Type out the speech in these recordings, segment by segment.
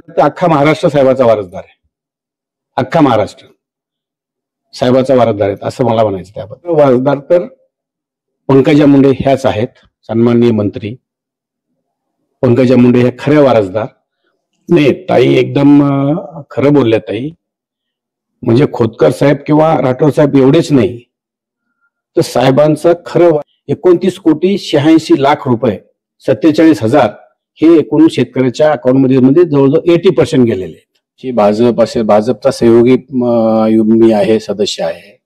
तर अख्खा महाराष्ट्र साहेबाचा वारसदार आहे. अख्खा महाराष्ट्र साहेबाचा वारसदार आहेत असं मला म्हणायचं. त्याबद्दल वारसदार तर पंकजा मुंडे ह्याच आहेत, सन्माननीय मंत्री पंकजा मुंडे ह्या खऱ्या वारसदार. नाही, ताई एकदम खरं बोलल्या ताई. म्हणजे खोतकर साहेब किंवा राठोड साहेब एवढेच नाही तर साहेबांचं खरं 29,86,00,000 रुपये 47,000 हे एकूण शेतकऱ्याच्या अकाउंटमध्ये जवळजवळ 80% गेलेले आहेत. जी भाजप असेल, भाजपचा सहयोगी मी आहे, सदस्य आहे,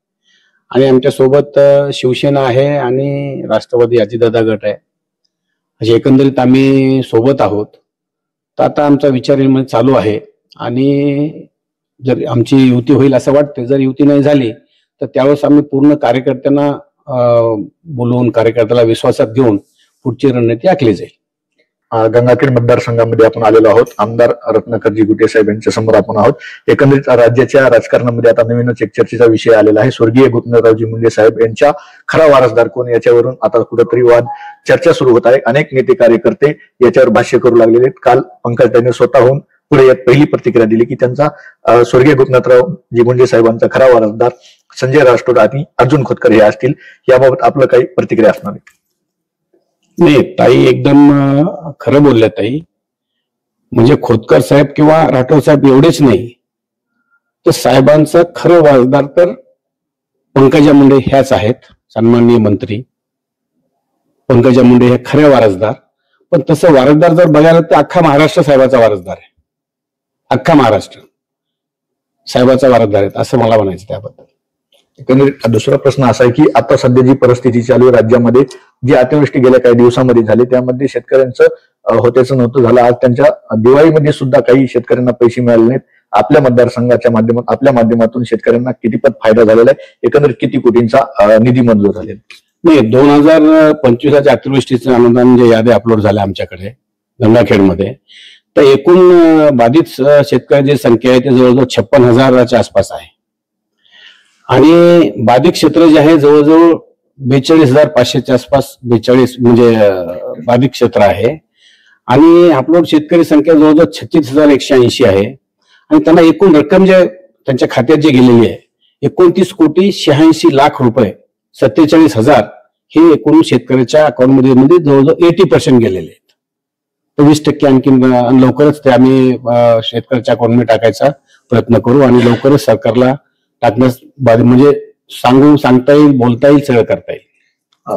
आणि आमच्या सोबत शिवसेना आहे आणि राष्ट्रवादी अजितदादा गट आहे. असे एकंदरीत आम्ही सोबत आहोत. तर आता आमचा विचार चालू आहे आणि जर आमची युती होईल असं वाटतं. जर युती नाही झाली तर त्यावेळेस आम्ही पूर्ण कार्यकर्त्यांना बोलवून कार्यकर्त्याला विश्वासात घेऊन पुढची रणनीती आखली जाईल. गंगाखेड मतदारसंघामध्ये आपण आलेलो आहोत. आमदार रत्नाकरजी गुटे साहेब यांच्या समोर आपण आहोत. एकंदरीत राज्याच्या राजकारणामध्ये आता नवीनच एक चर्चेचा विषय आलेला आहे. स्वर्गीय गोपीनाथरावजी मुंडे साहेब यांच्या खरा वारसदार कोण याच्यावरून आता कुठेतरी वाद चर्चा सुरू होत आहे. अनेक नेते कार्यकर्ते याच्यावर भाष्य करू लागलेले आहेत. काल पंकज त्यांनी स्वतःहून पुढे यात पहिली प्रतिक्रिया दिली की त्यांचा स्वर्गीय गोपीनाथरावजी मुंडे साहेबांचा खरा वारसदार संजय राठोड आणि अर्जुन खोतकर हे असतील. याबाबत आपलं काही प्रतिक्रिया असणार आहे? नाही, ताई एकदम खरं बोलल्या ताई. म्हणजे खोतकर साहेब किंवा राठोड साहेब एवढेच नाही तर साहेबांचं खरं वारसदार तर पंकजा मुंडे ह्याच आहेत, सन्माननीय मंत्री पंकजा मुंडे हे खरे वारसदार. पण तसं वारसदार जर बघायला तर अख्खा महाराष्ट्र साहेबाचा वारसदार आहे. अख्खा महाराष्ट्र साहेबाचा वारसदार आहेत असं मला म्हणायचं. त्याबद्दल एकंदरीत दुसरा प्रश्न असा आहे की आता सध्या जी परिस्थिती चालू आहे राज्यामध्ये, जी अतिवृष्टी गेल्या काही दिवसामध्ये झाली त्यामध्ये शेतकऱ्यांचं होत्याचं नव्हतं झालं. आज त्यांच्या दिवाळीमध्ये सुद्धा काही शेतकऱ्यांना पैसे मिळाले नाहीत. आपल्या मतदारसंघाच्या माध्यमातून आपल्या माध्यमातून शेतकऱ्यांना कितीपत फायदा झालेला आहे? एकंदरीत किती कोटींचा निधी मंजूर झालेला? नाही, 2025 अतिवृष्टीचं अनुदान जे यादी अपलोड झाले आमच्याकडे गंगाखेडमध्ये, तर एकूण बाधित शेतकऱ्यांची संख्या आहे ते जवळजवळ 56,000च्या आसपास आहे. आणि बाधित क्षेत्र जे आहे जवळजवळ 42,500च्या आसपास 42 म्हणजे बाधित क्षेत्र आहे. आणि अपलोड शेतकरी संख्या जवळजवळ 36,180 आहे. आणि त्यांना एकूण रक्कम जे त्यांच्या खात्यात जे गेलेली आहे 29,86,00,000 रुपये 47,000 हे एकूण शेतकऱ्याच्या अकाउंटमध्ये जवळजवळ 80% गेलेले आहेत. 20% आणखी लवकरच ते आम्ही शेतकऱ्याच्या अकाउंटमध्ये टाकायचा प्रयत्न करू आणि लवकरच सरकारला टाकण्यास म्हणजे सांगता येईल, बोलता येईल, सगळं करता येईल.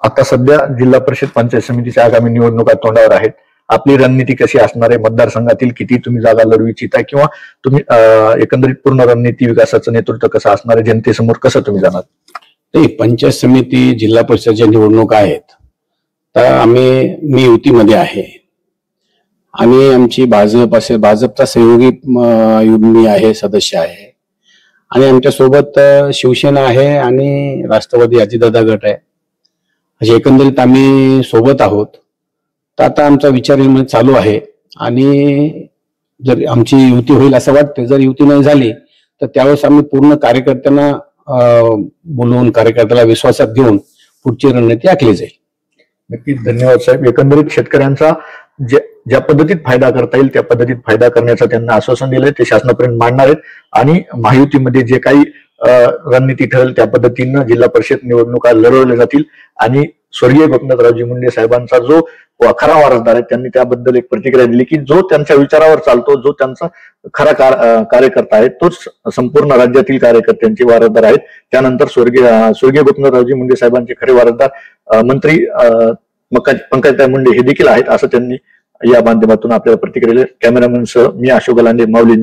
आता सध्या जिल्हा परिषद पंचायत समितीच्या आगामी निवडणुका तोंडावर आहेत. आपली रणनीती कशी असणार आहे? मतदारसंघातील किती तुम्ही जागा लढवू इच्छिता किंवा तुम्ही एकंदरीत पूर्ण रणनीती विकासाचं नेतृत्व कसं असणार आहे? जनतेसमोर कसं तुम्ही जाणार? नाही, पंचायत समिती जिल्हा परिषदच्या निवडणुका आहेत तर मी युतीमध्ये आहे आणि आमची भाजप असेल, भाजपचा सहयोगी मी आहे, सदस्य आहे, आणि आमच्या सोबत शिवसेना आहे आणि राष्ट्रवादी अजितदादा गट आहे. असे एकंदरीत आम्ही सोबत आहोत. तर आता आमचा विचार चालू आहे आणि जर आमची युती होईल असं वाटतं. जर युती नाही झाली तर त्यावेळेस आम्ही पूर्ण कार्यकर्त्यांना बोलवून कार्यकर्त्याला विश्वासात घेऊन पुढची रणनीती आखली जाईल. नक्कीच, धन्यवाद साहेब. एकंदरीत शेतकऱ्यांचा ज्या पद्धतीत फायदा करता येईल त्या पद्धतीत फायदा करण्याचं त्यांना आश्वासन दिलंय. ते शासनापर्यंत मांडणार आहेत आणि महायुतीमध्ये जे काही रणनीती ठरेल त्या पद्धतीनं जिल्हा परिषद निवडणुका लढवल्या जातील. आणि स्वर्गीय गोपीनाथरावजी मुंडे साहेबांचा जो खरा वारसदार आहे त्यांनी त्याबद्दल एक प्रतिक्रिया दिली की जो त्यांच्या विचारावर चालतो, जो त्यांचा खरा कार्यकर्ता आहे तोच संपूर्ण राज्यातील कार्यकर्त्यांचे वारसदार आहेत. त्यानंतर स्वर्गीय गोपीनाथरावजी मुंडे साहेबांचे खरे वारसदार मंत्री पंकजा मुंडे हे देखील आहेत असं त्यांनी या माध्यमातून आपल्याला प्रतिक्रिया दिली. कॅमेरामॅन सह मी अशोक गलांडे, माऊली.